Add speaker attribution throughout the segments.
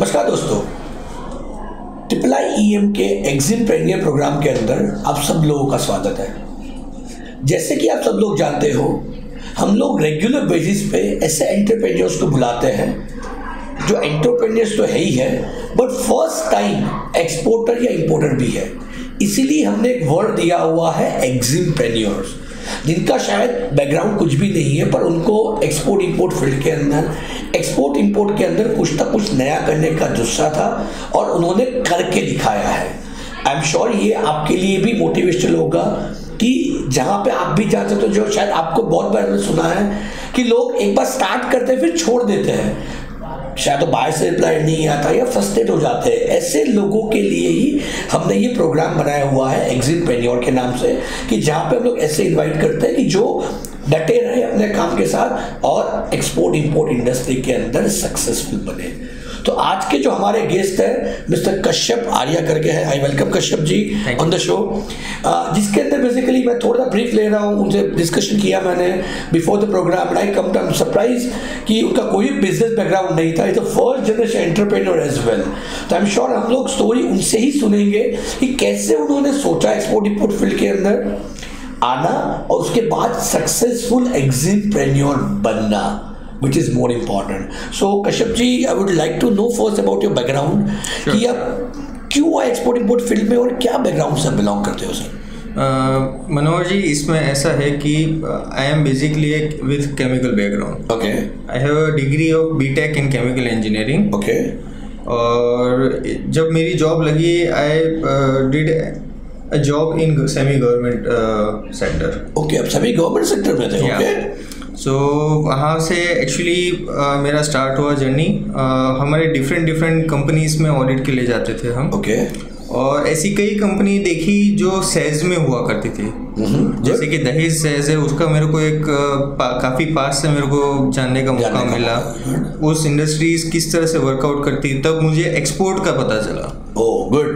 Speaker 1: नमस्कार दोस्तों, IIIEM के एग्जिमप्रेन्योर प्रोग्राम के अंदर आप सब लोगों का स्वागत है। जैसे कि आप सब लोग जानते हो, हम लोग रेगुलर बेसिस पे ऐसे एंटरप्रेन्योर्स को बुलाते हैं जो एंटरप्रेन्योर्स तो है ही है, बट फर्स्ट टाइम एक्सपोर्टर या इंपोर्टर भी है। इसीलिए हमने एक वर्ड दिया हुआ है एग्जिमप्रेन्योर्स, जिनका शायद बैकग्राउंड कुछ भी नहीं है, पर उनको एक्सपोर्ट इंपोर्ट फील्ड के अंदर, एक्सपोर्ट इंपोर्ट के अंदर कुछ ना कुछ नया करने का जुस्सा था और उन्होंने करके दिखाया है। आई एम श्योर ये आपके लिए भी मोटिवेशनल होगा कि जहाँ पे आप भी जाते हो, तो जो शायद आपको बहुत बार सुना है कि लोग एक बार स्टार्ट करते हैं फिर छोड़ देते हैं, शायद तो बाहर से रिप्लाई नहीं आता या फ्रस्ट्रेट हो जाते हैं। ऐसे लोगों के लिए ही हमने ये प्रोग्राम बनाया हुआ है एग्जिमप्रेन्योर के नाम से, कि जहाँ पे हम लोग ऐसे इनवाइट करते हैं कि जो डटे रहे अपने काम के साथ और एक्सपोर्ट इंपोर्ट इंडस्ट्री के अंदर सक्सेसफुल बने। तो आज के जो हमारे गेस्ट हैं मिस्टर कश्यप आर्या करके हैं। I welcome Kashyap ji on the show, जिसके अंदर बेसिकली मैं थोड़ा ब्रीफ ले रहा हूँ। उनसे डिस्कशन किया मैंने before the program, I come to surprise कि उनका कोई बिजनेस बैकग्राउंड नहीं था। Is the first generation entrepreneur as well. तो आई एम श्योर हम लोग स्टोरी उनसे ही सुनेंगे कि कैसे उन्होंने सोचा एक्सपोर्ट इंपोर्ट फील्ड के अंदर आना और उसके बाद सक्सेसफुल एग्जिमप्रेन्योर बनना, which is more important. So Kashyap ji, I would like to know first about your background, कि आप क्यों आए एक्सपोर्ट इंपोर्ट फील्ड में और क्या बैकग्राउंड से बिलोंग करते हो सर?
Speaker 2: मनोहर जी, इसमें ऐसा है कि I am basically with chemical background.
Speaker 1: Okay,
Speaker 2: I have a degree of BTech in chemical engineering.
Speaker 1: Okay,
Speaker 2: और जब मेरी जॉब लगी, I did a job in semi government sector.
Speaker 1: Okay, अब सेमी गवर्नमेंट सेक्टर में थे। ओके,
Speaker 2: सो वहाँ से actually मेरा स्टार्ट हुआ जर्नी। हमारे डिफरेंट कंपनीज में ऑडिट के लिए जाते थे हम।
Speaker 1: ओके,
Speaker 2: और ऐसी कई कंपनी देखी जो सेज में हुआ करती थी। जैसे कि दहेज सेज है, उसका मेरे को एक काफ़ी पास से मेरे को जानने का मौका मिला। उस इंडस्ट्रीज किस तरह से वर्कआउट करती, तब मुझे एक्सपोर्ट का पता चला।
Speaker 1: ओह गुड,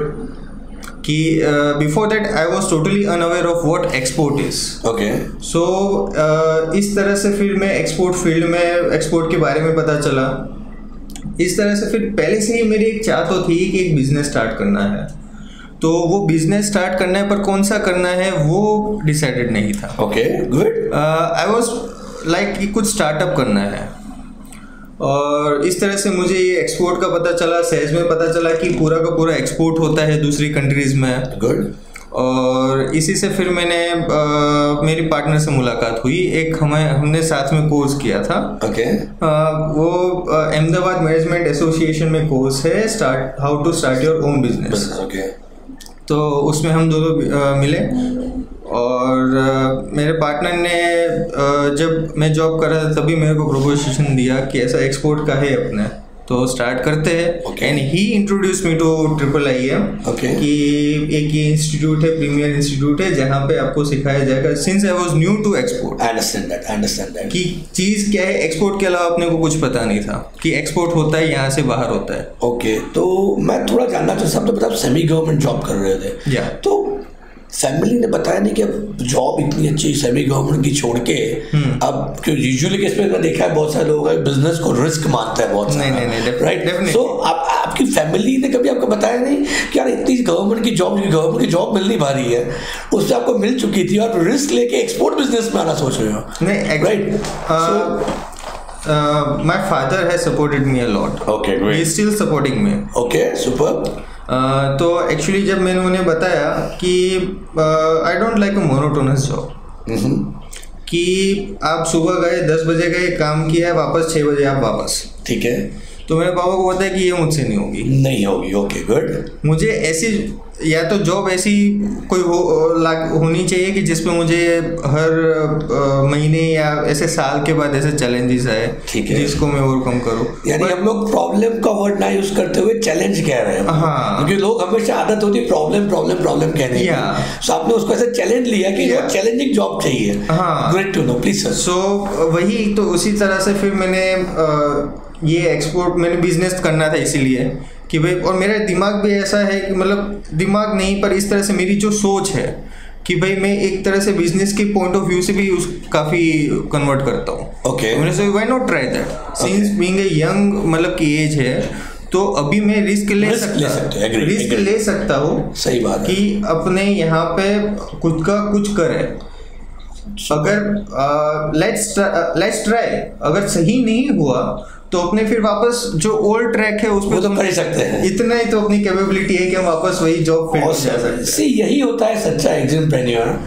Speaker 2: कि before that I was totally unaware of what export is.
Speaker 1: Okay,
Speaker 2: so इस तरह से फिर मैं एक्सपोर्ट फील्ड में एक्सपोर्ट के बारे में पता चला। इस तरह से फिर पहले से ही मेरी एक चाह तो थी कि एक बिजनेस स्टार्ट करना है। तो वो बिजनेस स्टार्ट करना है, पर कौन सा करना है वो डिसाइडेड नहीं था।
Speaker 1: Okay good,
Speaker 2: I was like कि कुछ स्टार्टअप करना है। और इस तरह से मुझे ये एक्सपोर्ट का पता चला, सेज में पता चला कि पूरा का पूरा एक्सपोर्ट होता है दूसरी कंट्रीज में।
Speaker 1: गुड,
Speaker 2: और इसी से फिर मैंने मेरी पार्टनर से मुलाकात हुई। एक हमने साथ में कोर्स किया था।
Speaker 1: ओके,
Speaker 2: वो अहमदाबाद मैनेजमेंट एसोसिएशन में कोर्स है, how to start your own business.
Speaker 1: Okay,
Speaker 2: तो उसमें हम दोनों मिले। और मेरे पार्टनर ने जब मैं जॉब कर रहा था तभी मेरे को प्रोपोजिशन दिया कि ऐसा एक्सपोर्ट का है अपने, तो स्टार्ट करते हैं। And he introduce me to IIIM, कि एक ये इंस्टीट्यूट है, प्रीमियर इंस्टीट्यूट है, जहाँ पे आपको सिखाया जाएगा। Since I was new to export,
Speaker 1: I understand that
Speaker 2: कि चीज़ क्या है, एक्सपोर्ट के अलावा अपने को कुछ पता नहीं था कि एक्सपोर्ट होता है, यहाँ से बाहर होता है।
Speaker 1: ओके, तो मैं थोड़ा जानना चाहता हूँ, तो आप सेमी गवर्नमेंट जॉब कर रहे थे, तो फैमिली ने बताया नहीं कि अब जॉब इतनी अच्छी सेमी गवर्नमेंट की छोड़ के अब, क्यों यूजुअली केस में देखा है बहुत सारे लोग बिजनेस को रिस्क मानता है बहुत सारा,
Speaker 2: नहीं,
Speaker 1: राइट? सो आपकी फैमिली ने कभी आपको बताया नहीं कि यार इतनी गवर्नमेंट की जॉब मिल नहीं पा रही है, उससे आपको मिल चुकी थी और रिस्क लेके एक्सपोर्ट बिजनेस में आना सोच रहे हो?
Speaker 2: नहीं,
Speaker 1: right?
Speaker 2: My father has supported me a lot.
Speaker 1: Okay, great.
Speaker 2: He is still supporting me.
Speaker 1: Okay, superb.
Speaker 2: तो एक्चुअली जब मैंने उन्हें बताया कि I don't like a monotonous job, कि आप सुबह गए 10 बजे गए, काम किया, वापस 6 बजे आप वापस,
Speaker 1: ठीक है,
Speaker 2: तो मेरे पापा को बताया कि ये मुझसे नहीं होगी।
Speaker 1: ओके गुड,
Speaker 2: मुझे ऐसी या तो जॉब ऐसी कोई होनी चाहिए कि जिसमें मुझे हर महीने या ऐसे साल के बाद ऐसे चैलेंजेस आए,
Speaker 1: ठीक है,
Speaker 2: जिसको मैं ओवरकम करूँ।
Speaker 1: यानी हम लोग प्रॉब्लम का वर्ड ना यूज करते हुए चैलेंज कह रहे हैं।
Speaker 2: हाँ,
Speaker 1: क्योंकि लोग हमेशा आदत होती है प्रॉब्लम कहने की। सो आपने उसको ऐसे चैलेंज लिया कि चैलेंजिंग जॉब चाहिए।
Speaker 2: हाँ,
Speaker 1: great to know, please sir.
Speaker 2: So वही, तो उसी तरह से फिर मैंने ये एक्सपोर्ट मैंने बिजनेस करना था, इसीलिए कि भाई, और मेरा दिमाग भी ऐसा है कि मतलब दिमाग नहीं, पर इस तरह से मेरी जो सोच है कि भाई मैं एक तरह से बिजनेस के पॉइंट ऑफ व्यू से भी काफ़ी कन्वर्ट करता हूँ।
Speaker 1: ओके,
Speaker 2: मैंने सोचा why not try that, since being a young, मतलब की एज है, तो अभी मैं रिस्क ले सकता हूँ।
Speaker 1: सही बात है
Speaker 2: कि अपने यहाँ पे खुद का कुछ करे। अगर लेट्स ट्राई, अगर सही नहीं हुआ तो अपने फिर वापस जो ओल्ड ट्रैक है उस पर
Speaker 1: तो कर ही सकते हैं।
Speaker 2: इतना ही तो अपनी कैपेबिलिटी है कि हम वापस वही जॉब फील्ड में जा सकते हैं।
Speaker 1: यही होता है सच्चा एंटरप्रेन्योर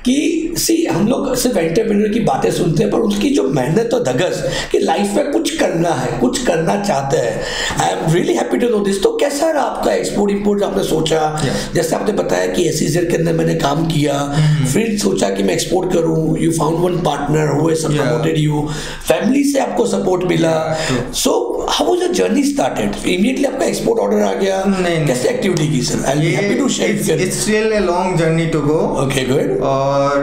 Speaker 1: कि हम लोग सिर्फ एंटरप्रेन्योर की बातें सुनते हैं, पर उसकी जो मेहनत और धगस कि लाइफ में कुछ करना है, कुछ करना चाहते हैं। I am really happy to know this. तो कैसा रहा आपका एक्सपोर्ट इंपोर्ट? आपने सोचा, जैसे आपने बताया कि एसीजेड के अंदर मैंने काम किया, फिर सोचा कि मैं एक्सपोर्ट करूं, you found one partner who has supported you, family से आपको सपोर्ट मिला। So how was your journey started? Immediately आपका एक्सपोर्ट ऑर्डर आ गया? कैसे एक्टिविटी की sir? I am happy to share.
Speaker 2: It's still a long journey to go.
Speaker 1: Okay, good.
Speaker 2: और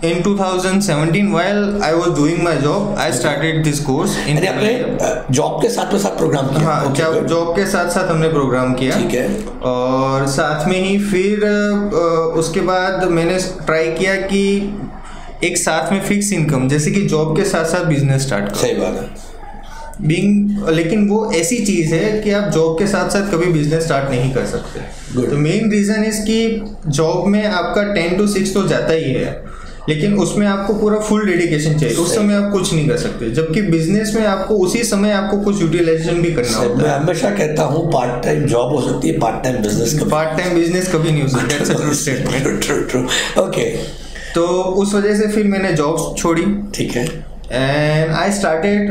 Speaker 2: in 2017 while I was doing my job I started this course in
Speaker 1: job के साथ programme किया?
Speaker 2: हाँ, job के साथ हमने programme किया।
Speaker 1: ठीक है।
Speaker 2: और साथ में ही फिर उसके बाद मैंने ट्राई किया कि एक साथ में फिक्स इनकम, जैसे कि जॉब के साथ बिजनेस स्टार्ट करो।
Speaker 1: सही बात है।
Speaker 2: लेकिन वो ऐसी चीज़ है कि आप जॉब के साथ साथ कभी बिजनेस स्टार्ट नहीं कर सकते। तो मेन रीज़न इज कि जॉब में आपका 10 to 6 तो जाता ही है, लेकिन उसमें आपको पूरा फुल डेडिकेशन चाहिए। उस समय आप कुछ नहीं कर सकते, जबकि बिजनेस में आपको उसी समय आपको कुछ यूटिलाइजेशन भी करना होता है।
Speaker 1: मैं हमेशा कहता हूँ पार्ट टाइम जॉब हो सकती है, पार्ट टाइम बिजनेस
Speaker 2: कभी नहीं हो सकता।
Speaker 1: ओके,
Speaker 2: तो उस वजह से फिर मैंने जॉब छोड़ी।
Speaker 1: ठीक है।
Speaker 2: And I started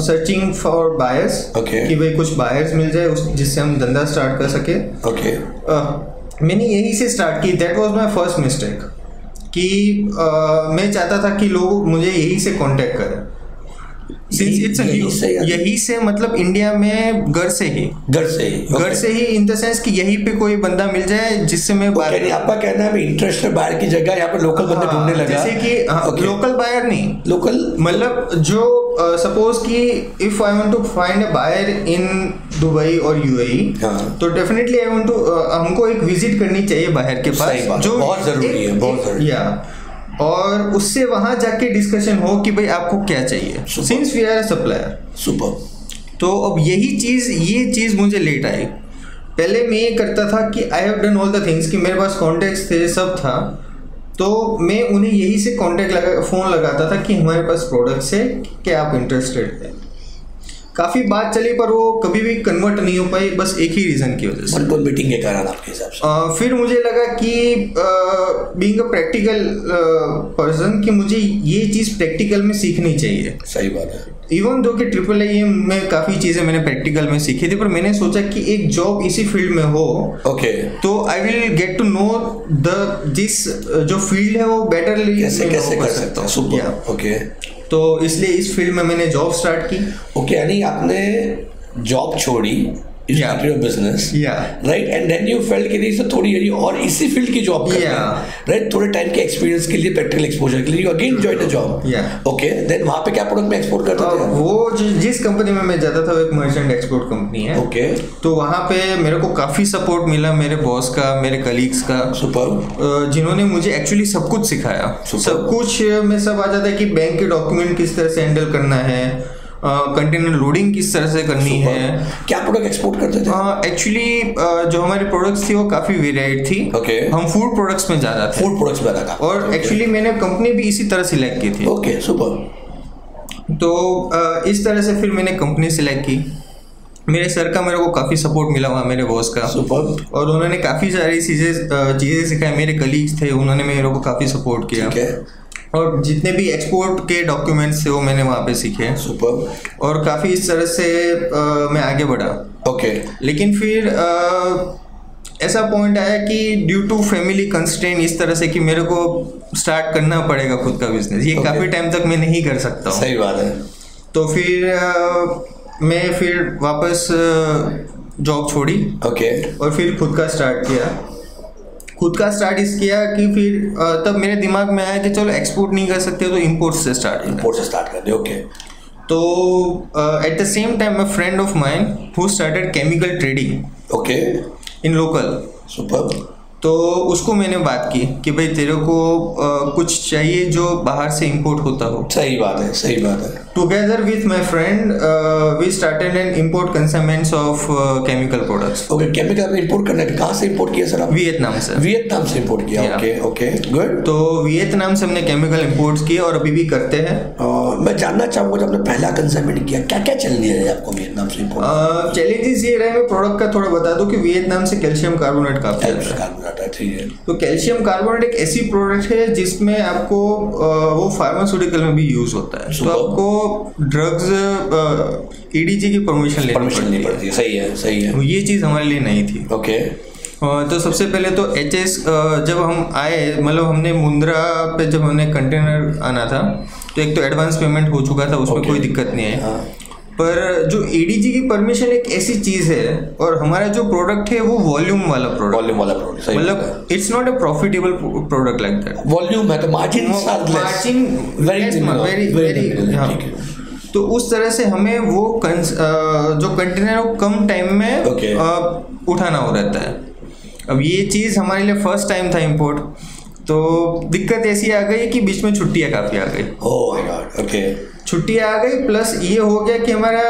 Speaker 2: searching for buyers. कि भाई कुछ बायर्स मिल जाए जिससे हम धंधा स्टार्ट कर सके। मैंने यही से स्टार्ट की। That was my first mistake कि मैं चाहता था कि लोग मुझे यही से कांटेक्ट करें। यही से मतलब इंडिया में घर से ही इन द सेंस कि यहीं पे कोई बंदा मिल जाए जिससे मैं
Speaker 1: आपका कहना है इंटरनेशनल बायर की जगह यहाँ पे लोकल बंदे ढूंढने लगा।
Speaker 2: जैसे कि लोकल बायर नहीं,
Speaker 1: लोकल
Speaker 2: मतलब जो सपोज कि if I want to find a buyer in Dubai और यूएई, तो डेफिनेटली आई वांट टू हमको एक विजिट करनी चाहिए बाहर के पास, जो
Speaker 1: बहुत जरूरी है।
Speaker 2: और उससे वहां जाके डिस्कशन हो कि भाई आपको क्या चाहिए, since we are supplier.
Speaker 1: Super.
Speaker 2: तो अब ये चीज़ मुझे लेट आई। पहले मैं ये करता था कि I have done all the things, कि मेरे पास कॉन्टेक्ट्स थे, सब था, तो मैं उन्हें यही से फ़ोन लगाता था कि हमारे पास प्रोडक्ट्स है, क्या आप इंटरेस्टेड हैं। काफ़ी बात चली पर वो कभी भी कन्वर्ट नहीं हो पाई, बस एक ही रीज़न की वजह से,
Speaker 1: मीटिंग के कारण आपके हिसाब से।
Speaker 2: फिर मुझे लगा कि बीइंग अ प्रैक्टिकल पर्सन कि मुझे ये चीज़ प्रैक्टिकल में सीखनी चाहिए।
Speaker 1: सही बात है।
Speaker 2: इवन दो कि AAA में काफ़ी चीज़ें मैंने प्रैक्टिकल में सीखी थी, पर मैंने सोचा कि एक जॉब इसी फील्ड में हो, तो I will get to know जिस जो फील्ड है वो बेटरली
Speaker 1: कैसे कर सकता हूँ। सुपर। ओके,
Speaker 2: तो इसलिए इस फील्ड में मैंने जॉब स्टार्ट की।
Speaker 1: ओके, यानी आपने जॉब छोड़ी, business, right, and then you felt कि नहीं थोड़ी और इसी फील्ड की जॉब करना, राइट, थोड़े टाइम के एक्सपीरियंस के लिए, प्रैक्टिकल एक्सपोजर के लिए you again join the job. Okay, then वहाँ पे क्या प्रोडक्ट में एक्सपोर्ट करते थे?
Speaker 2: वो जिस कंपनी में मैं जाता था वो एक मर्चेंट एक्सपोर्ट कंपनी है।
Speaker 1: ओके,
Speaker 2: तो वहाँ पे मेरे को काफ़ी सपोर्ट मिला मेरे बॉस का, मेरे कलीग्स का,
Speaker 1: सुपर,
Speaker 2: जिन्होंने मुझे एक्चुअली सब कुछ सिखाया। सब कुछ में सब आ जाता है कि बैंक के डॉक्यूमेंट किस तरह से हैंडल करना है, कंटेनर लोडिंग किस तरह से करनी है।
Speaker 1: क्या प्रोडक्ट एक्सपोर्ट करते थे?
Speaker 2: एक्चुअली जो हमारी प्रोडक्ट्स थी वो काफ़ी वेराइड थी। हम फूड प्रोडक्ट्स में ज़्यादा थे।
Speaker 1: फूड प्रोडक्ट्स में ज़्यादा।
Speaker 2: और एक्चुअली मैंने कंपनी भी इसी तरह सिलेक्ट की थी।
Speaker 1: Okay, super.
Speaker 2: तो इस तरह से फिर मैंने कंपनी सिलेक्ट की। मेरे सर का मेरे को काफ़ी सपोर्ट मिला वहाँ, मेरे बॉस का।
Speaker 1: सुपर।
Speaker 2: और उन्होंने काफ़ी सारी चीज़ें सिखाई। मेरे कलीग्स थे, उन्होंने मेरे को काफ़ी सपोर्ट किया। और जितने भी एक्सपोर्ट के डॉक्यूमेंट्स थे वो मैंने वहाँ पे सीखे।
Speaker 1: सुपर।
Speaker 2: और काफ़ी इस तरह से मैं आगे बढ़ा।
Speaker 1: ओके।
Speaker 2: लेकिन फिर ऐसा पॉइंट आया कि ड्यू टू फैमिली कंस्ट्रेंट इस तरह से कि मेरे को स्टार्ट करना पड़ेगा खुद का बिजनेस। ये काफ़ी टाइम तक मैं नहीं कर सकता हूँ।
Speaker 1: सही बात है।
Speaker 2: तो फिर मैं फिर वापस जॉब छोड़ी।
Speaker 1: ओके।
Speaker 2: और फिर खुद का स्टार्ट किया। खुद का स्टार्ट इस किया कि फिर तब मेरे दिमाग में आया कि चलो एक्सपोर्ट नहीं कर सकते तो इंपोर्ट से स्टार्ट
Speaker 1: कर दे। ओके।
Speaker 2: तो at the same time a friend of mine who started chemical trading.
Speaker 1: Okay.
Speaker 2: In local.
Speaker 1: Super.
Speaker 2: तो उसको मैंने बात की कि भाई तेरे को कुछ चाहिए जो बाहर से इंपोर्ट होता हो।
Speaker 1: सही बात है, सही बात है।
Speaker 2: Together with my friend we started an import consignments of chemical products.
Speaker 1: Okay, chemical import करना है, कहाँ से इंपोर्ट किया सर आप?
Speaker 2: वियतनाम से।
Speaker 1: वियतनाम से इंपोर्ट किया, ओके ओके गुड।
Speaker 2: तो वियतनाम से हमने केमिकल इंपोर्ट्स किए और अभी भी करते हैं।
Speaker 1: मैं जानना चाहूँगा, जब आपने पहला कंसाइनमेंट किया क्या क्या चैलेंज रहे आपको वियतनाम से इंपोर्ट?
Speaker 2: चैलेंजेस ये रहे, मैं प्रोडक्ट का थोड़ा बता दूं कि वियतनाम से कैल्शियम कार्बोनेट काफी आता है। तो कैल्शियम कार्बोनेट एक ऐसी प्रोडक्ट है जिसमें आपको वो फार्मास्यूटिकल में भी यूज होता है। तो आपको ड्रग्स ईडीजी की परमिशन लेनी पड़ती है।
Speaker 1: सही है, सही है।
Speaker 2: ये चीज़ हमारे लिए नहीं थी।
Speaker 1: ओके।
Speaker 2: तो सबसे पहले तो एचएस जब हम आए, मतलब हमने मुंद्रा पे जब हमने कंटेनर आना था तो एक तो एडवांस पेमेंट हो चुका था, उसमें कोई दिक्कत नहीं है। पर जो एडीजी की परमिशन एक ऐसी चीज है, और हमारा जो प्रोडक्ट है वो वॉल्यूम वाला प्रोडक्ट, मतलब it's not a profitable product like that.
Speaker 1: Volume है तो मार्जिन वेरी।
Speaker 2: तो उस तरह से हमें वो जो कंटेनर वो कम टाइम में उठाना हो रहता है। अब ये चीज़ हमारे लिए फर्स्ट टाइम था इंपोर्ट, तो दिक्कत ऐसी आ गई कि बीच में छुट्टियाँ काफ़ी आ गई।
Speaker 1: Oh my God, okay.
Speaker 2: छुट्टियाँ आ गई, प्लस ये हो गया कि हमारा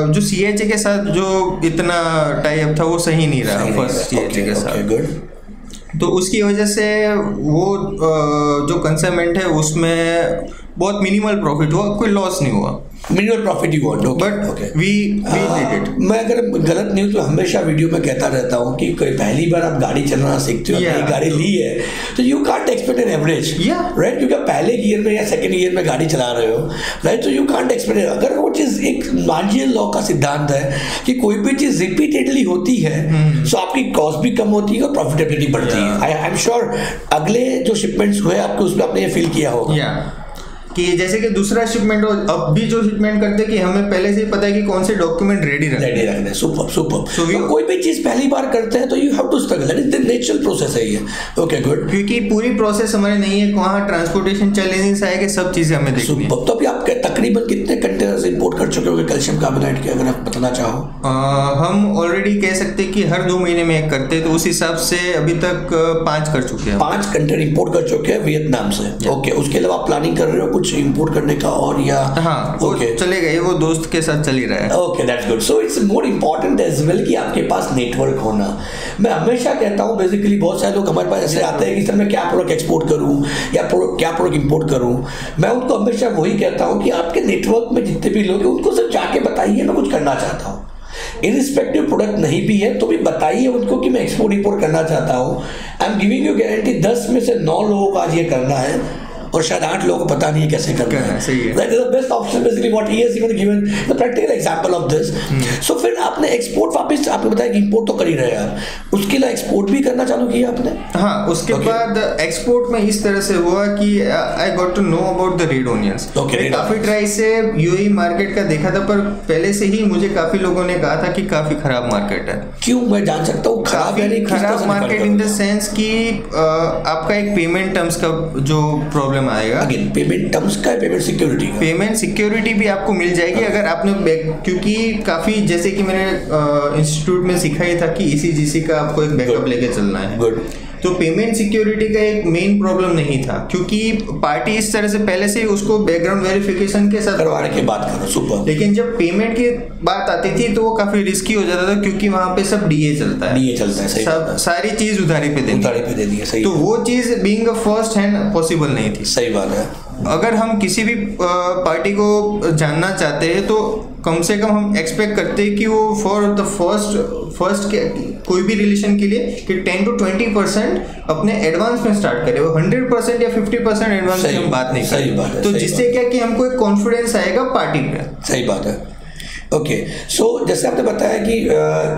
Speaker 2: जो सीएचए के साथ जो इतना टाई अप था वो सही नहीं रहा फर्स्ट सीएचए के साथ।
Speaker 1: गुड।
Speaker 2: तो उसकी वजह से वो जो कंसाइनमेंट है उसमें बहुत मिनिमल प्रॉफिट हुआ, कोई लॉस नहीं हुआ।
Speaker 1: Minimal profit you want,
Speaker 2: but we did it.
Speaker 1: मैं अगर गलत नहीं हूँ तो हमेशा वीडियो में कहता रहता हूँ कि कोई पहली बार आप गाड़ी चलाना सीखते हो, नई गाड़ी ली है, तो you can't expect an average, right? क्योंकि पहले गियर में या सेकंड गियर में गाड़ी चला रहे हो, राइट? तो यू कांट एक्सपेक्ट। अगर वो चीज़ एक मार्जिनल लॉ का सिद्धांत है कि कोई भी चीज़ रिपीटेडली होती है तो आपकी कॉस्ट भी कम होती है और प्रॉफिटेबिलिटी बढ़ती है। आई एम श्योर अगले जो शिपमेंट्स हुए आपके उसमें आपने ये फील किया होगा
Speaker 2: कि जैसे कि दूसरा शिपमेंट हो, अब भी जो शिपमेंट करते कि हमें पहले से ही पता है कि कौन से डॉक्यूमेंट रेडी रखने।
Speaker 1: सुपर। तो कोई भी चीज पहली बार करते हैं तो you have to struggle, that is the natural process है ये। Okay good.
Speaker 2: क्योंकि पूरी प्रोसेस हमारे नहीं है, वहाँ ट्रांसपोर्टेशन चैलेंजेस आएंगे, सब चीजें हमें देखनी है।
Speaker 1: तो अभी आप तकरीबन कितने कंटेनर्स इंपोर्ट कर चुके हो कैल्शियम कार्बोनेट के, अगर आप बताना चाहो?
Speaker 2: हम ऑलरेडी कह सकते हैं कि हर 2 महीने में एक करते, तो उस हिसाब से अभी तक 5 कर चुके हैं।
Speaker 1: 5 कंटेनर इंपोर्ट कर चुके हैं वियतनाम से। ओके, उसके अलावा आप प्लानिंग कर रहे हो कुछ इंपोर्ट करने और या?
Speaker 2: हाँ, okay. चले गए, वो दोस्त के साथ चल ही रहा है।
Speaker 1: Okay, that's good. So it's more important as well कि आपके पास नेटवर्क होना। मैं हमेशा कहता हूँ, बेसिकली बहुत सारे लोग हमारे पास ऐसे आते हैं कि सर मैं क्या प्रोडक्ट एक्सपोर्ट करूँ या क्या प्रोडक्ट इंपोर्ट करूँ। मैं उनको हमेशा वही कहता हूँ कि आपके नेटवर्क में जितने भी लोग हैं उनको सिर्फ जाके बताइए मैं कुछ करना चाहता हूँ। इनरिस्पेक्टिव प्रोडक्ट नहीं भी है तो भी बताइए उनको कि मैं एक्सपोर्ट इंपोर्ट करना चाहता हूँ। I am giving you guarantee 10 में से 9 लोगों को आज ये करना है और शायद 8 लोगों को पता नहीं है कैसे करना है। That is the best option basically what he has even given the practical example of this. So फिर आपने एक्सपोर्ट वापस आपने बताया कि इंपोर्ट तो कर ही रहे हैं आप, उसके लिए एक्सपोर्ट भी करना चालू किया आपने?
Speaker 2: हाँ, उसके बाद एक्सपोर्ट में इस तरह से हुआ कि I got to know about the red onions. काफी ट्राई से यूएई मार्केट का देखा था, पर पहले से ही मुझे काफी लोगों ने कहा था कि काफी खराब मार्केट है।
Speaker 1: क्यों, मैं जान सकता हूँ?
Speaker 2: खराब मार्केट इन द सेंस कि आपका एक पेमेंट टर्म्स का जो प्रॉब्लम आएगा।
Speaker 1: अगेन पेमेंट टर्म्स का, पेमेंट सिक्योरिटी
Speaker 2: भी आपको मिल जाएगी अगर आपने क्योंकि काफी जैसे कि मैंने इंस्टीट्यूट में सीखा ही था कि ईसीजीसी का आपको एक बैकअप लेके चलना है।
Speaker 1: गुड।
Speaker 2: तो पेमेंट सिक्योरिटी का एक मेन प्रॉब्लम नहीं था, क्योंकि पार्टी इस तरह से पहले से उसको बैकग्राउंड वेरिफिकेशन के साथ
Speaker 1: करवाने की बात करो। सुपर।
Speaker 2: लेकिन जब पेमेंट की बात आती थी तो वो काफी रिस्की हो जाता था, क्योंकि वहाँ पे सब डीए चलता है। सब सारी चीज उधारी पे दे दी है। सही। तो वो चीज being a first hand possible नहीं थी।
Speaker 1: सही बात है।
Speaker 2: अगर हम किसी भी पार्टी को जानना चाहते हैं तो कम से कम हम एक्सपेक्ट करते हैं कि वो फॉर द फर्स्ट के कोई भी रिलेशन के लिए कि 10 to 20% अपने एडवांस में स्टार्ट करें। वो 100% या 50% एडवांस की हम बात नहीं करें। तो जिससे क्या कि हमको एक कॉन्फिडेंस आएगा पार्टी पे।
Speaker 1: सही बात है। ओके, सो जैसे आपने बताया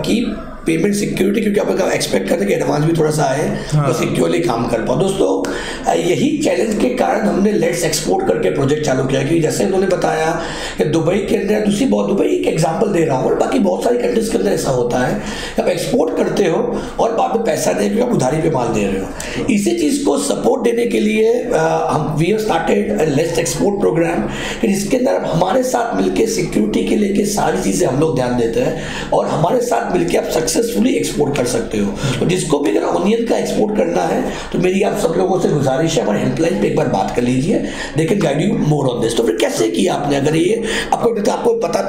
Speaker 1: कि पेमेंट सिक्योरिटी, क्योंकि आप एक्सपेक्ट करते हैं कि एडवांस भी थोड़ा सा आए तो सिक्योरली काम कर पाओ। दोस्तों यही चैलेंज के कारण हमने लेट्स एक्सपोर्ट करके प्रोजेक्ट चालू किया कि जैसे उन्होंने बताया कि दुबई के अंदर दुबई एक एग्जांपल दे रहा हूँ, और बाकी बहुत सारी कंट्रीज के अंदर ऐसा होता है आप एक्सपोर्ट करते हो और बाद में पैसा नहीं, क्योंकि आप उधारी पे माल दे रहे हो। इसी चीज़ को सपोर्ट देने के लिए हम we have started let's export program, जिसके अंदर हमारे साथ मिलकर सिक्योरिटी के लेके सारी चीज़ें हम लोग ध्यान देते हैं और हमारे साथ मिलकर आप सक्सेस सक्सेसफुली एक्सपोर्ट कर सकते हो। तो जिसको भी अगर ऑनियन का एक्सपोर्ट करना है तो मेरी आप सब लोगों से गुजारिश है, हमारे हेल्पलाइन पे एक बार बात कर लीजिए, they can guide you more on this. तो फिर कैसे किया आपने? अगर ये आपको पता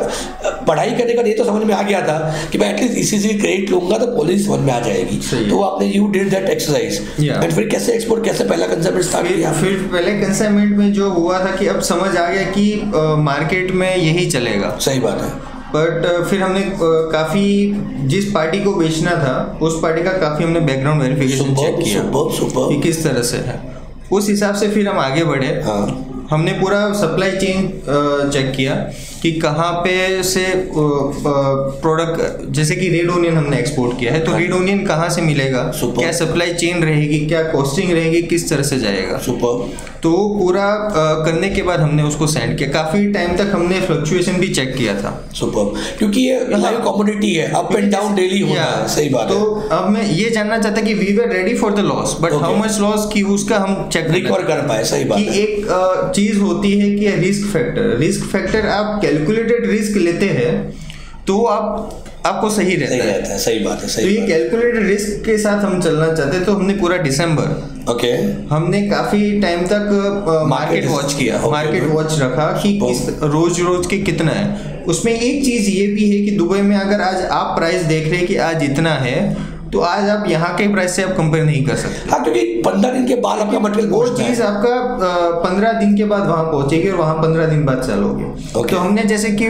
Speaker 1: पढ़ाई करने का ये तो समझ में आ गया था कि मैं एटलीस्ट इसी क्रेडिट लूंगा तो पॉलिसी समझ में आ जाएगी, तो आपने you did that exercise and फिर कैसे एक्सपोर्ट, कैसे पहला कंसाइनमेंट स्टार्ट किया?
Speaker 2: फिर पहले कंसाइनमेंट में जो हुआ था कि अब समझ आ गया कि मार्केट में यही चलेगा।
Speaker 1: सही बात है।
Speaker 2: बट फिर हमने काफ़ी जिस पार्टी को बेचना था उस पार्टी का काफ़ी हमने बैकग्राउंड वेरिफिकेशन चेक किया कि किस तरह से है, उस हिसाब से फिर हम आगे बढ़े। हमने पूरा सप्लाई चेन चेक किया कि कहाँ पे से प्रोडक्ट, जैसे कि रेड ओनियन हमने एक्सपोर्ट किया है तो रेड ओनियन कहाँ से मिलेगा, क्या सप्लाई चेन रहेगी, क्या कॉस्टिंग रहेगी, किस तरह से जाएगा। तो पूरा करने के बाद हमने उसको सेंड किया। काफ़ी टाइम तक हमने फ्लक्चुएशन भी चेक किया था।
Speaker 1: क्योंकि ये लाइव कमोडिटी है, अप एंड डाउन डेली होता है। सही बात है।
Speaker 2: तो अब मैं ये जानना चाहता कि we were ready for the loss, but how much loss की उसका हम चेक
Speaker 1: रिकवर कर पाए। सही बात
Speaker 2: है। एक चीज होती है कि रिस्क फैक्टर आप कैलकुलेटेड रिस्क लेते हैं तो आपको सही रहता है।
Speaker 1: सही बात है।
Speaker 2: तो ये कैलकुलेटेड रिस्क के साथ हम चलना चाहते हैं। तो हमने पूरा दिसंबर हमने काफी टाइम तक मार्केट वॉच किया, मार्केट वॉच रखा कि रोज के कितना है। उसमें एक चीज ये भी है कि दुबई में अगर आज आप प्राइस देख रहे हैं कि आज इतना है तो आज आप यहाँ के प्राइस से आप कंपेयर नहीं कर सकते।
Speaker 1: हाँ, क्योंकि 15 दिन के बाद आपका मटेरियल
Speaker 2: वो चीज आपका 15 दिन के बाद वहां पहुंचेगी और वहां 15 दिन बाद चलोगे। तो हमने जैसे कि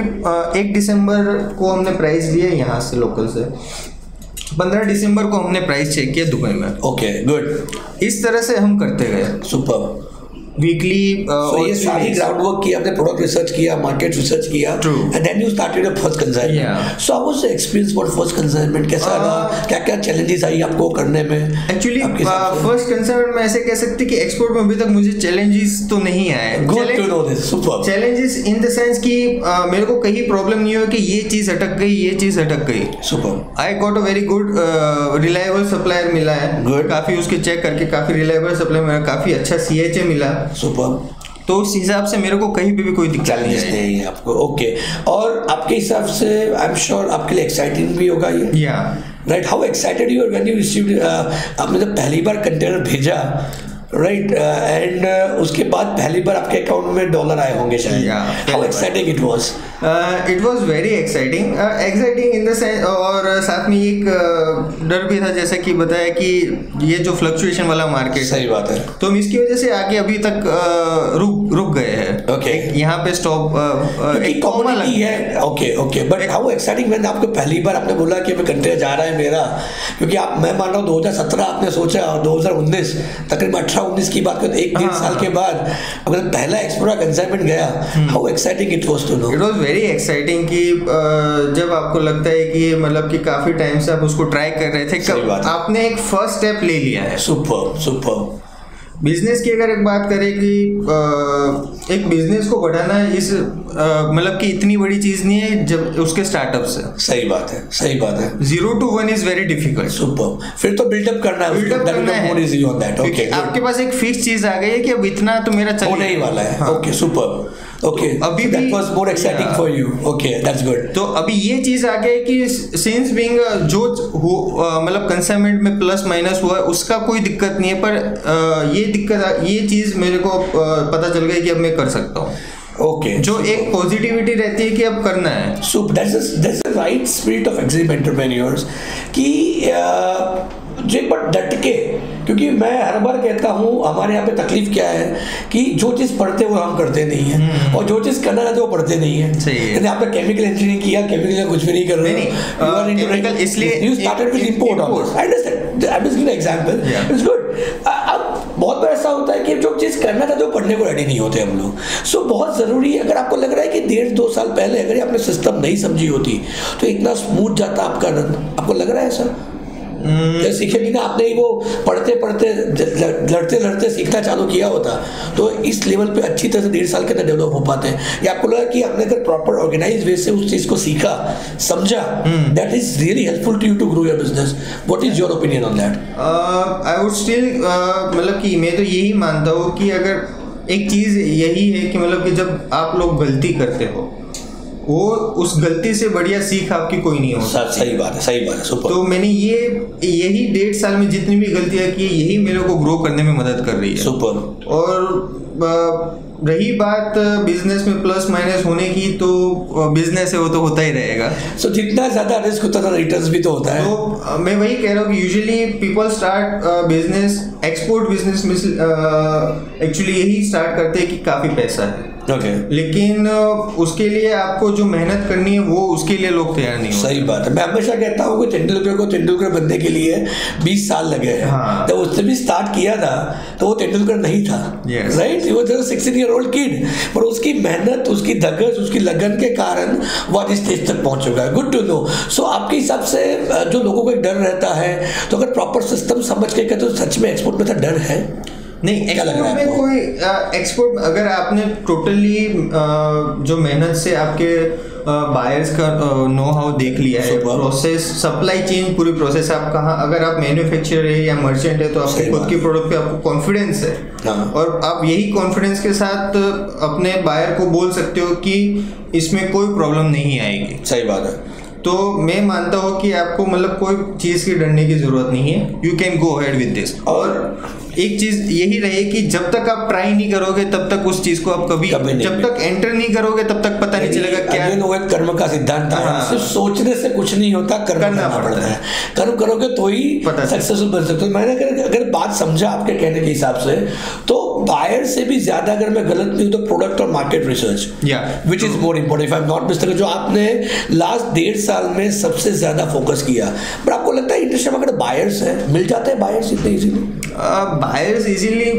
Speaker 2: 1 दिसंबर को हमने प्राइस लिया यहाँ से लोकल से, 15 दिसंबर को हमने प्राइस चेक किया दुबई में।
Speaker 1: Okay, good.
Speaker 2: इस तरह से हम करते गए।
Speaker 1: सुपर।
Speaker 2: वीकली
Speaker 1: ये सारी ग्राउंड वर्क किया आपने, प्रोडक्ट रिसर्च किया, मार्केट रिसर्च किया, and then you started your first consignment. So how was the experience for first consignment? कैसा लगा? क्या चैलेंजेस आई आपको करने में?
Speaker 2: एक्चुअली फर्स्ट कंसाइनमेंट में ऐसे कह सकते कि एक्सपोर्ट में अभी तक मुझे चैलेंजेस तो नहीं आए।
Speaker 1: Good to know this. Super.
Speaker 2: Challenges in the sense कि मेरे को कहीं प्रॉब्लम नहीं हुआ कि ये चीज अटक गई, ये चीज अटक गई।
Speaker 1: Super.
Speaker 2: I got a very good reliable supplier मिला है।
Speaker 1: गुड।
Speaker 2: काफी उसके चेक करके काफी रिलायबल सप्लायर मिला, काफी अच्छा CHA मिला।
Speaker 1: सुपर।
Speaker 2: तो उस हिसाब से मेरे को कहीं पे भी कोई दिक्कत
Speaker 1: नहीं है आपको। ओके। और आपके हिसाब से आई एम श्योर आपके लिए एक्साइटिंग भी होगा ये। Right. How excited you are when you received, आपने जब पहली बार कंटेनर भेजा, राइट, एंड उसके बाद पहली बार आपके अकाउंट में डॉलर आए होंगे शायद। How exciting it was?
Speaker 2: It was very exciting in the sense, और साथ में एक डर भी था, जैसे कि बताया कि ये जो फ्लक्चुएशन वाला मार्केट।
Speaker 1: सही बात है।
Speaker 2: तो हम इसकी वजह से आगे अभी तक रुक गए हैं।
Speaker 1: ओके।
Speaker 2: यहाँ पे स्टॉप
Speaker 1: एक कॉमोडिटी है। Okay. But how exciting when आपको पहली बार आपने बोला कि मैं कंटेनर जा रहा है मेरा, क्योंकि मैं मान रहा हूँ 2017 आपने सोचा और 2019 तकरीबन 18-19 की बात करें, 1-1.5 साल के बाद अगर पहला एक्सपोर्ट कंसाइनमेंट गया, how exciting it was to know?
Speaker 2: It was very exciting कि जब आपको लगता है कि मतलब कि काफी टाइम से आप उसको ट्राई कर रहे थे, कब आपने एक फर्स्ट स्टेप ले लिया है।
Speaker 1: सुपर।
Speaker 2: बिजनेस की अगर एक बात करें कि एक बिजनेस को बढ़ाना इस मतलब कि इतनी बड़ी चीज नहीं है जब उसके स्टार्टअप से।
Speaker 1: सही बात है। 0 to 1 is very difficult.
Speaker 2: Super.
Speaker 1: फिर तो बिल्डअप करना है।
Speaker 2: आपके पास एक फिक्स चीज आ गई है कि अब इतना तो मेरा
Speaker 1: होने ही वाला है। Okay, super. ओके,
Speaker 2: अभी
Speaker 1: that was more exciting for you. Okay, that's good.
Speaker 2: तो अभी ये चीज आ गई कि since being जो मतलब कंसाइनमेंट में प्लस माइनस हुआ उसका कोई दिक्कत नहीं है, पर ये चीज मेरे को पता चल गई कि अब मैं कर सकता हूँ।
Speaker 1: ओके,
Speaker 2: जो एक पॉजिटिविटी रहती है कि अब करना है।
Speaker 1: So that's the right spirit of entrepreneurs कि जो एक बार डट के, क्योंकि मैं हर बार कहता हूँ हमारे यहाँ पे तकलीफ क्या है कि जो चीज़ पढ़ते वो हम करते नहीं है, और जो चीज़ करना है वो पढ़ते नहीं है।
Speaker 2: सही है।
Speaker 1: आपने केमिकल इंजीनियरिंग किया, केमिकल कुछ भी नहीं कर रहे,
Speaker 2: इसलिए
Speaker 1: you started with import. I understand, I am just giving example, it's good. अब बहुत बार ऐसा होता है कि जो चीज़ करना था जो पढ़ने को रेडी नहीं होते हम लोग। सो बहुत ज़रूरी है, अगर आपको लग रहा है कि 1.5-2 साल पहले अगर आपने सिस्टम नहीं समझी होती तो इतना स्मूथ जाता आपका रन, आपको लग रहा है ऐसा? सीखे बिना आपने ही वो पढ़ते लड़ते सीखना चालू किया होता तो इस लेवल पे अच्छी तरह से 1.5 साल के अंदर डेवलप हो पाते हैं। या आपको लगा कि आपने अगर प्रॉपर ऑर्गेनाइज वे से उस चीज़ को सीखा समझा, that is really helpful to you to grow your business. What is your opinion on that?
Speaker 2: I would still मतलब कि मैं तो यही मानता हूँ कि अगर एक चीज़ यही है कि मतलब कि जब आप लोग गलती करते हो वो उस गलती से बढ़िया सीख आपकी कोई नहीं होती।
Speaker 1: सही बात है, सही बात है, सुपर।
Speaker 2: तो मैंने यही 1.5 साल में जितनी भी गलतियां की यही मेरे को ग्रो करने में मदद कर रही है।
Speaker 1: सुपर।
Speaker 2: और रही बात बिजनेस में प्लस माइनस होने की, तो बिजनेस है वो तो होता ही रहेगा।
Speaker 1: सो जितना ज्यादा रिस्क होता है रिटर्न्स भी तो होता है।
Speaker 2: तो मैं वही कह रहा हूँ कि usually people start business, export business में एक्चुअली यही स्टार्ट करते हैं कि काफी पैसा है, लेकिन उसके लिए आपको जो मेहनत करनी है वो उसके लिए लोग तैयार नहीं होते।
Speaker 1: सही बात है। मैं हमेशा कहता हूँ कि तेंदुलकर बनने के लिए 20 साल लगे हैं।
Speaker 2: हाँ।
Speaker 1: जब उसने भी स्टार्ट किया था तो वो तेंदुलकर नहीं था, राइट? वो 16-year-old किड, पर उसकी मेहनत, उसकी धगस, उसकी लगन के कारण वो इस स्टेज तक पहुंच चुका है। Good to no. सो आपके हिसाब से जो लोगों को एक डर रहता है, तो अगर प्रॉपर सिस्टम समझ के तो सच में एक्सपोर्ट में तो डर है
Speaker 2: नहीं? एक्सपोर्ट में कोई एक्सपोर्ट अगर आपने टोटली जो मेहनत से आपके बायर्स का नो हाउ देख लिया है, प्रोसेस, सप्लाई चेन, पूरी प्रोसेस आप कहाँ, अगर आप मैन्युफैक्चरर है या मर्चेंट है तो आपको खुद की प्रोडक्ट पे आपको कॉन्फिडेंस है। हाँ। और आप यही कॉन्फिडेंस के साथ अपने बायर को बोल सकते हो कि इसमें कोई प्रॉब्लम नहीं आएगी।
Speaker 1: सही बात है।
Speaker 2: तो मैं मानता हूँ कि आपको मतलब कोई चीज़ की डरने की जरूरत नहीं है। You can go ahead with this. और एक चीज यही रहे कि जब तक आप ट्राई नहीं करोगे तब तक उस चीज को आप कभी जब तक एंटर नहीं करोगे तब तक पता नहीं चलेगा क्या।
Speaker 1: वो एक कर्म का सिद्धांत है। हाँ। सिर्फ सोचने से कुछ नहीं होता, कर्म करना पड़ता है। कर्म करोगे तो ही सक्सेसफुल बन सकते हो। मैंने अगर बात समझा आपके कहने के हिसाब से, तो बायर से भी ज्यादा, अगर मैं गलत नहीं हूं तो प्रोडक्ट और market research, which is more important, if I am not mistaken, जो आपने लास्ट 1.5 साल में सबसे ज्यादा फोकस किया। पर आपको लगता है इंडस्ट्री में अगर बायर्स है, मिल जाते हैं बायर्स इतने इजीली?
Speaker 2: बायर्स इजीली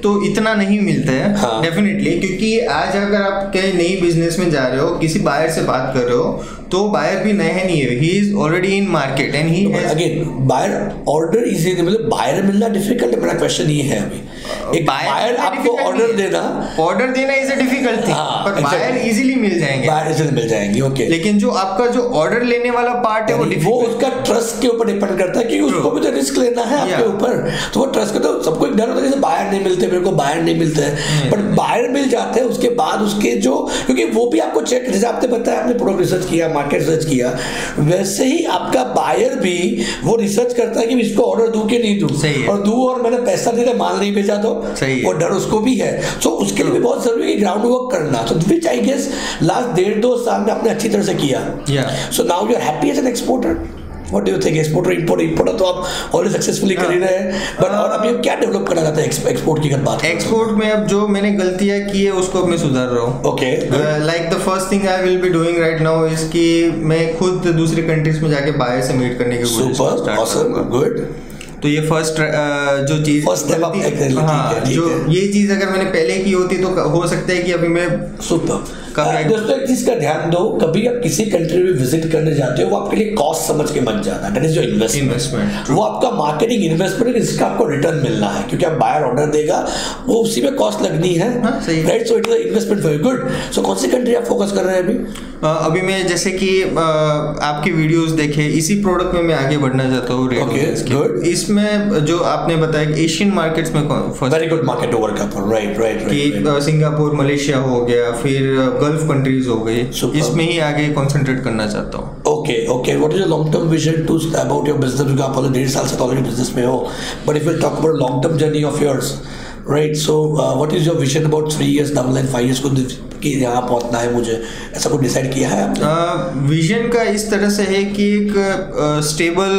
Speaker 2: तो इतना नहीं मिलता है। हाँ। डेफिनेटली, क्योंकि आज अगर आप कहीं नई बिजनेस में जा रहे हो, किसी बायर से बात कर रहे हो, तो बायर भी नया है नहीं है, he is already in market and he
Speaker 1: again buyer order easy, मतलब बायर मिलना डिफिकल्ट है। मेरा क्वेश्चन ये है अभी, एक बायर आपको ऑर्डर देना
Speaker 2: इज अ डिफिकल्ट थिंग, पर बायर इजीली मिल जाएंगे,
Speaker 1: बायर इजीली मिल जाएंगे। ओके,
Speaker 2: लेकिन जो आपका जो ऑर्डर लेने वाला पार्ट है वो
Speaker 1: उसका ट्रस्ट के ऊपर डिपेंड करता है कि उसको भी तो रिस्क लेना है आपके ऊपर। तो वो ट्रस्ट का तो सबको एक डर होता है जैसे बायर नहीं मिलते, मेरे को बायर नहीं मिलते हैं, बट बायर मिल जाते हैं। उसके बाद उसके जो, क्योंकि वो भी आपको चेक, जैसे आपने बताया आपने प्रोडक्ट रिसर्च किया, मार्केट रिसर्च किया, वैसे ही आपका बायर भी वो रिसर्च करता है कि इसको ऑर्डर दूं कि नहीं दूं, और दूं और मैंने पैसा दे दिया, माल नहीं बेचा तो वो डर उसको भी है। सो उसके लिए भी बहुत जरूरी है ग्राउंड वर्क करना। तो विच आई गेस लास्ट 1.5-2 साल में आपने अच्छी तरह से किया। So now you are happy as an exporter. What do you think? Importer तो आप ऑलरेडी सक्सेसफुली कर ही रहे हैं, बट और अभी क्या डेवलप करना चाहते हैं एक्सपोर्ट की बात?
Speaker 2: एक्सपोर्ट में अब जो मैंने गलतियां की है उसको अब मैं सुधार रहा हूँ।
Speaker 1: Okay,
Speaker 2: like the first thing I will be doing right now is कि मैं खुद दूसरी कंट्रीज में जाके बायर से मीट करने की कोशिश करूंगा।
Speaker 1: गुड।
Speaker 2: तो ये फर्स्ट जो चीज, हाँ, जो ये चीज अगर मैंने पहले की होती तो हो सकता है कि अभी मैं
Speaker 1: दोस्तों एक चीज का ध्यान दो, कभी आप किसी कंट्री में विजिट करने जाते हो, वो आपके लिए कॉस्ट समझ के मत जाना। That is your investment. वो आपका मार्केटिंग इन्वेस्टमेंट है, जिसका आपको रिटर्न मिलना है, क्योंकि आप बायर ऑर्डर देगा वो उसी में कॉस्ट लगनी है, right? So it is investment for you. Good. So कौन सी कंट्री आप फोकस कर रहे हैं अभी?
Speaker 2: अभी मैं जैसे कि आपकी वीडियोस देखे, इसी प्रोडक्ट में मैं आगे बढ़ना चाहता हूँ।
Speaker 1: गुड।
Speaker 2: इसमें जो आपने बताया एशियन मार्केट्स में
Speaker 1: वेरी गुड मार्केट ओवर का, राइट
Speaker 2: कि सिंगापुर, मलेशिया हो गया, फिर गल्फ कंट्रीज हो गई, इसमें ही आगे कंसंट्रेट करना चाहता हूँ।
Speaker 1: Okay what is your long term vision to about your business? क्योंकि आप 1.5 साल से ऑलरेडी बिजनेस में हो, but if we talk about long term journey of yours, right? So what is your vision about 3 years down the line, 5 years को कि यहाँ पहुँचना है मुझे, ऐसा कुछ डिसाइड किया है आपने?
Speaker 2: विजन का इस तरह से है कि एक स्टेबल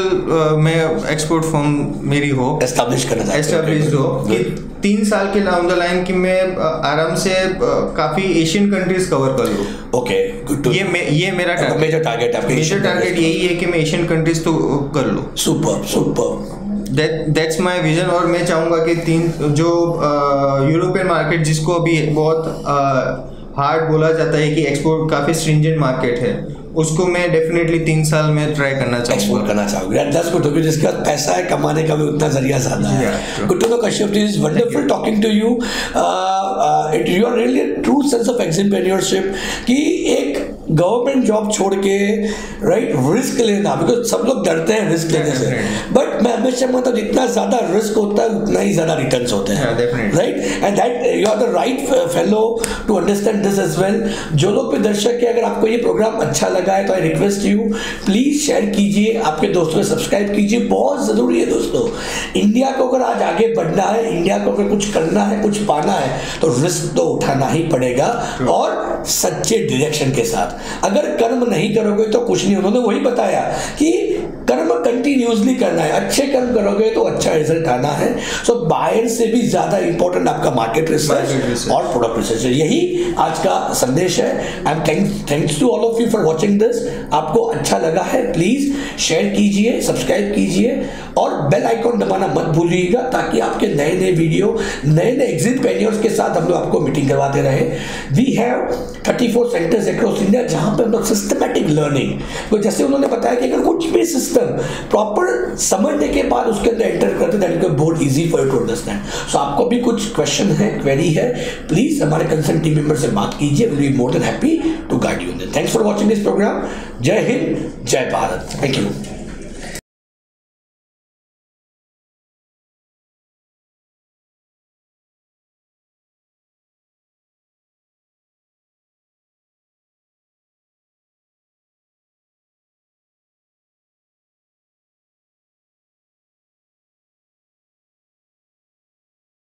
Speaker 2: में एक्सपोर्ट फर्म मेरी हो,
Speaker 1: एस्टैब्लिश
Speaker 2: हो कि 3 साल के डाउन द लाइन कि मैं आराम से काफी एशियन कंट्रीज कवर कर लूँ।
Speaker 1: Okay, good too.
Speaker 2: ये मेरा
Speaker 1: मेजर टारगेट है।
Speaker 2: मेजर टारगेट यही है कि मैं एशियन कंट्रीज तो कर लूँ।
Speaker 1: सुपर।
Speaker 2: That's my vision। और मैं चाहूँगा कि जो यूरोपियन मार्केट, जिसको अभी बहुत हार्ड बोला जाता है कि एक्सपोर्ट काफी स्ट्रिंजेंट मार्केट है, उसको मैं डेफिनेटली 3 साल में ट्राई करना चाहूँगा,
Speaker 1: एक्सपोर्ट करना चाहूँगा। दैट्स गुड, क्योंकि जिसका पैसा है कमाने का भी उतना जरिया ज्यादा है। Good to know Kashyap, it is wonderful talking to you. It you are really true sense of entrepreneurship कि एक गवर्नमेंट जॉब छोड़ के राइट रिस्क लेना, बिकॉज सब लोग डरते हैं रिस्क लेने से, बट मैं हमेशा मानता हूँ जितना ज्यादा रिस्क होता है उतना ही ज्यादा रिटर्न्स होते हैं, right, and that you are the right fellow to understand this as well. जो लोग भी दर्शक है, अगर आपको ये प्रोग्राम अच्छा लगा है तो I request you please share कीजिए, आपके दोस्तों को सब्सक्राइब कीजिए, बहुत जरूरी है दोस्तों। इंडिया को अगर आज आगे बढ़ना है, इंडिया को अगर कुछ करना है, कुछ पाना है, तो रिस्क तो उठाना ही पड़ेगा और सच्चे डायरेक्शन के साथ। अगर कर्म नहीं करोगे तो कुछ नहीं। उन्होंने वही बताया कि कर्म कंटिन्यूसली करना है, अच्छे कर्म करोगे तो अच्छा रिजल्ट आना है। सो बायर से भी ज्यादा इंपॉर्टेंट आपका मार्केट रिसर्च और प्रोडक्ट रिसर्च है। यही आज का संदेश है। I am thanks to all of you for watching this. आपको अच्छा लगा है प्लीज शेयर कीजिए, सब्सक्राइब कीजिए और बेल आइकॉन दबाना मत भूलिएगा, ताकि आपके नए नए वीडियो, नए नए एग्जिटप्रेन्योर्स के साथ हम लोग आपको मीटिंग करवाते रहे। We have 34 centres across India जहां पे हम लोग सिस्टमैटिक लर्निंग, तो जैसे उन्होंने बताया कि अगर कुछ भी सिस्टम प्रॉपर समझने के बाद उसके अंदर एंटर करते that is board easy for you to understand. So आपको भी कुछ क्वेश्चन है, क्वेरी है, प्लीज हमारे कंसर्न टीम मेंबर से बात कीजिए। Will be more than happy to guide you in this. Thanks for watching this programme. जय हिंद, जय भारत। Thank you.